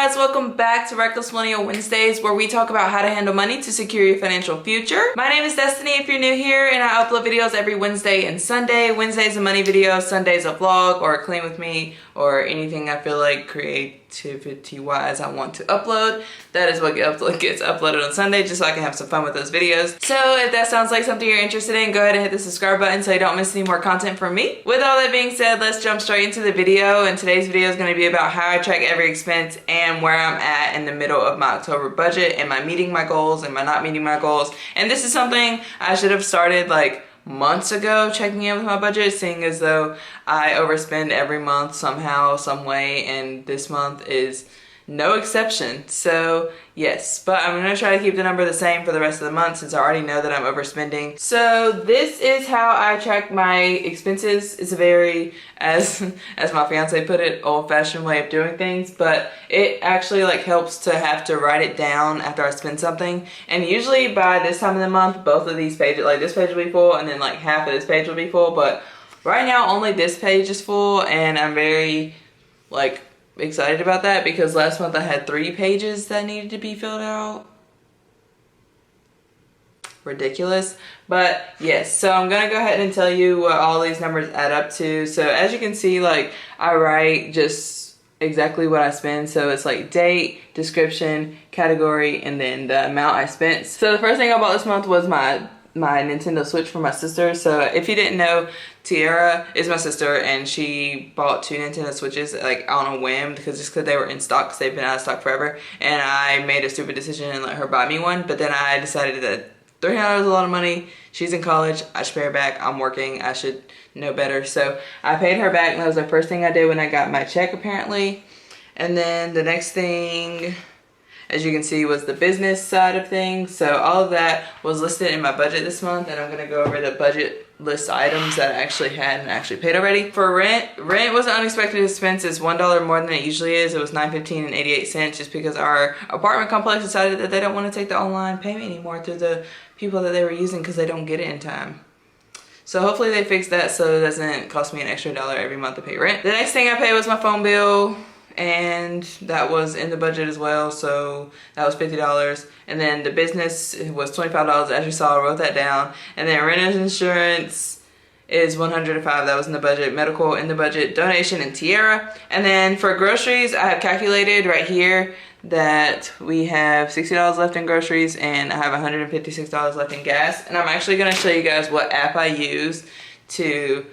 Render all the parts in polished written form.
guys, welcome back to Reckless Millennial Wednesdays, where we talk about how to handle money to secure your financial future. My name is Destiny if you're new here, and I upload videos every Wednesday and Sunday. Wednesday's a money video, Sunday's a vlog or a clean with me or anything I feel like creativity wise I want to upload. That is what gets uploaded on Sunday, just so I can have some fun with those videos. So if that sounds like something you're interested in, go ahead and hit the subscribe button so you don't miss any more content from me. With all that being said, let's jump straight into the video, and today's video is going to be about how I track every expense and where I'm at in the middle of my October budget. Am I meeting my goals? Am I not meeting my goals? And this is something I should have started like months ago, checking in with my budget, seeing as though I overspend every month somehow, some way, and this month is no exception. So yes, but I'm gonna try to keep the number the same for the rest of the month since I already know that I'm overspending. So this is how I track my expenses. It's a very, as my fiance put it, old-fashioned way of doing things, but it actually like helps to have to write it down after I spend something. And usually by this time of the month, both of these pages, like this page will be full and then like half of this page will be full, but right now only this page is full, and I'm very like excited about that because last month I had 3 pages that needed to be filled out. Ridiculous. But yes, so I'm gonna go ahead and tell you what all these numbers add up to. So as you can see, like I write just exactly what I spend. So it's like date, description, category, and then the amount I spent. So the first thing I bought this month was my Nintendo Switch for my sister. So if you didn't know, Tiara is my sister, and she bought 2 Nintendo Switches like on a whim because they were in stock because they've been out of stock forever, and I made a stupid decision and let her buy me one. But then I decided that $300 is a lot of money. She's in college. I should pay her back. I'm working. I should know better. So I paid her back, and that was the first thing I did when I got my check apparently. And then the next thing, as you can see, was the business side of things. So all of that was listed in my budget this month, and I'm gonna go over the budget list items that I actually had and actually paid already. For rent was an unexpected expense. It's $1 more than it usually is. It was $9.15 just because our apartment complex decided that they don't want to take the online payment anymore through the people that they were using because they don't get it in time. So hopefully they fix that so it doesn't cost me an extra $1 every month to pay rent. The next thing I paid was my phone bill, and that was in the budget as well, so that was $50. And then the business was $25, as you saw. I wrote that down. And then renter's insurance is $105, that was in the budget. Medical in the budget, donation, and Tiara. And then for groceries, I have calculated right here that we have $60 left in groceries, and I have $156 left in gas. And I'm actually gonna show you guys what app I use to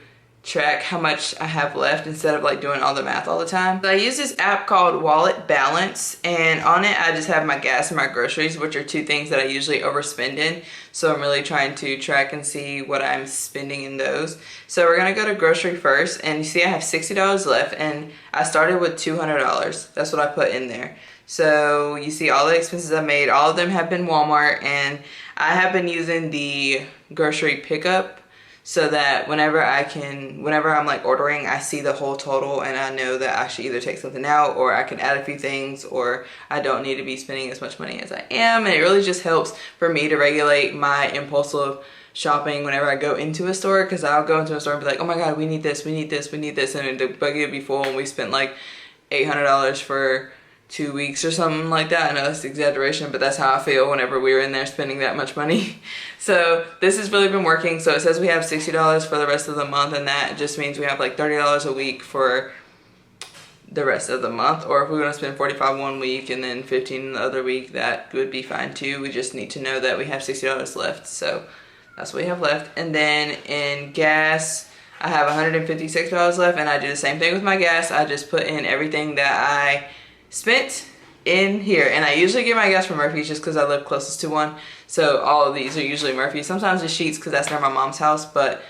track how much I have left instead of like doing all the math all the time. So I use this app called Wallet Balance, and on it I just have my gas and my groceries, which are 2 things that I usually overspend in. So I'm really trying to track and see what I'm spending in those. So we're gonna go to grocery first, and you see I have $60 left, and I started with $200. That's what I put in there. So you see all the expenses I made, all of them have been Walmart, and I have been using the grocery pickup so that whenever I'm like ordering, I see the whole total and I know that I should either take something out or I can add a few things, or I don't need to be spending as much money as I am. And it really just helps for me to regulate my impulsive shopping whenever I go into a store, because I'll go into a store and be like, oh my god, we need this, we need this, we need this, and the buggy would be full and we spent like $800 for 2 weeks or something like that. I know that's exaggeration, but that's how I feel whenever we were in there spending that much money. So this has really been working. So it says we have $60 for the rest of the month, and that just means we have like $30 a week for the rest of the month. Or if we're gonna spend $45 one week and then $15 the other week, that would be fine too. We just need to know that we have $60 left. So that's what we have left. And then in gas, I have $156 left, and I do the same thing with my gas. I just put in everything that I spent in here, and I usually get my gas from Murphy's just because I live closest to one. So all of these are usually Murphy's. Sometimes it's Sheetz because that's near my mom's house, but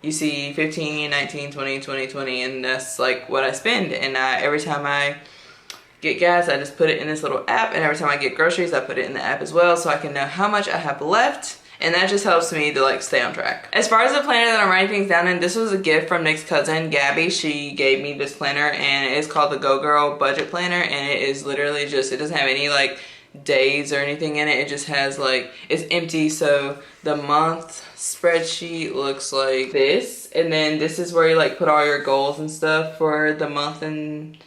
you see 15, 19, 20, 20, 20, and that's like what I spend. And every time I get gas, I just put it in this little app, and every time I get groceries, I put it in the app as well so I can know how much I have left. And that just helps me to like stay on track. As far as the planner that I'm writing things down in, this was a gift from Nick's cousin, Gabby. She gave me this planner, and it is called the Go Girl Budget Planner, and it is literally just, it doesn't have any like days or anything in it. It just has like, it's empty. So the month spreadsheet looks like this, and then this is where you like put all your goals and stuff for the month, and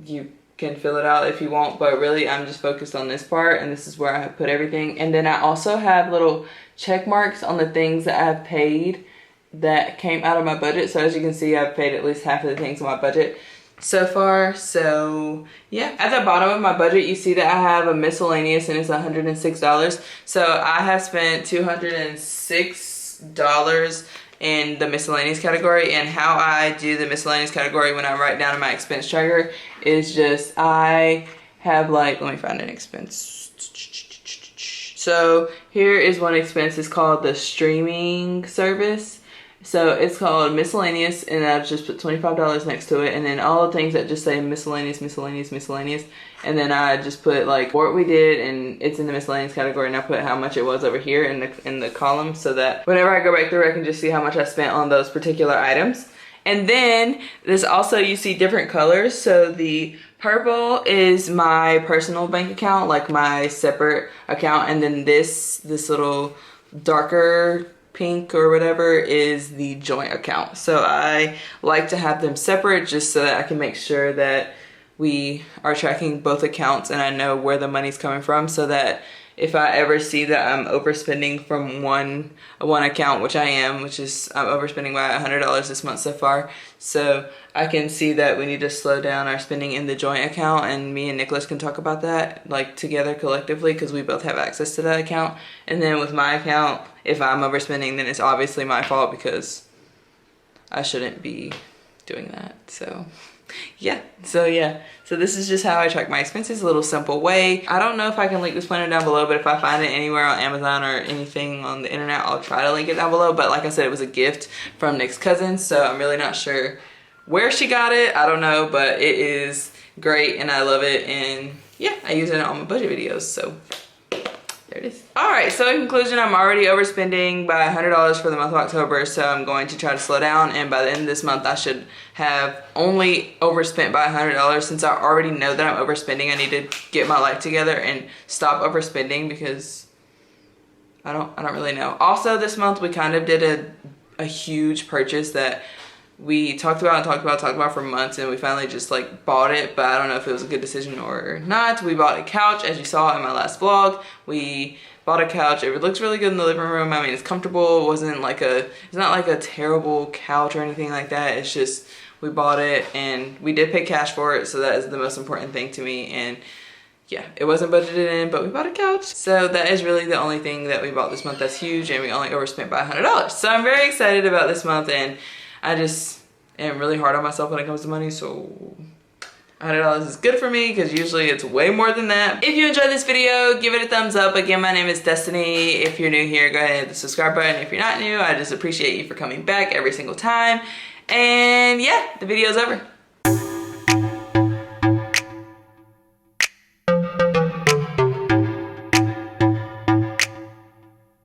you can fill it out if you want, but really I'm just focused on this part, and this is where I have put everything. And then I also have little check marks on the things that I've paid that came out of my budget. So as you can see, I've paid at least half of the things on my budget so far. So yeah, at the bottom of my budget you see that I have a miscellaneous and it's $106. So I have spent $206 in the miscellaneous category. And how I do the miscellaneous category when I write down in my expense tracker is just, I have like, let me find an expense. So here is one expense. It's called the streaming service. So it's called miscellaneous, and I've just put $25 next to it, and then all the things that just say miscellaneous, miscellaneous, miscellaneous, and then I just put like what we did, and it's in the miscellaneous category, and I put how much it was over here in the column, so that whenever I go back through I can just see how much I spent on those particular items. And then there's also, you see different colors. So the purple is my personal bank account, like my separate account, and then this little darker pink or whatever is the joint account. So I like to have them separate just so that I can make sure that we are tracking both accounts and I know where the money's coming from, so that if I ever see that I'm overspending from one account, which I am, which is I'm overspending by $100 this month so far, so I can see that we need to slow down our spending in the joint account, and me and Nicholas can talk about that like together collectively because we both have access to that account. And then with my account, if I'm overspending, then it's obviously my fault because I shouldn't be doing that. So yeah, so this is just how I track my expenses, a little simple way. I don't know if I can link this planner down below, but if I find it anywhere on Amazon or anything on the internet, I'll try to link it down below. But like I said, it was a gift from Nick's cousin, so I'm really not sure where she got it. I don't know, but it is great and I love it, and yeah, I use it in all my budget videos, so there it is. All right, so in conclusion, I'm already overspending by $100 for the month of October, so I'm going to try to slow down, and by the end of this month, I should have only overspent by $100. Since I already know that I'm overspending, I need to get my life together and stop overspending because I don't really know. Also, this month, we kind of did a huge purchase that we talked about for months, and we finally just like bought it, but I don't know if it was a good decision or not. We bought a couch, as you saw in my last vlog. We bought a couch. It looks really good in the living room. I mean, it's comfortable. It's not like a terrible couch or anything like that. It's just, we bought it and we did pay cash for it, so that is the most important thing to me. And yeah, it wasn't budgeted in, but we bought a couch. So that is really the only thing that we bought this month that's huge, and we only overspent by $100. So I'm very excited about this month, and I just am really hard on myself when it comes to money, so $100 is good for me because usually it's way more than that. If you enjoyed this video, give it a thumbs up. Again, my name is Destiny. If you're new here, go ahead and hit the subscribe button. If you're not new, I just appreciate you for coming back every single time. And yeah, the video's over.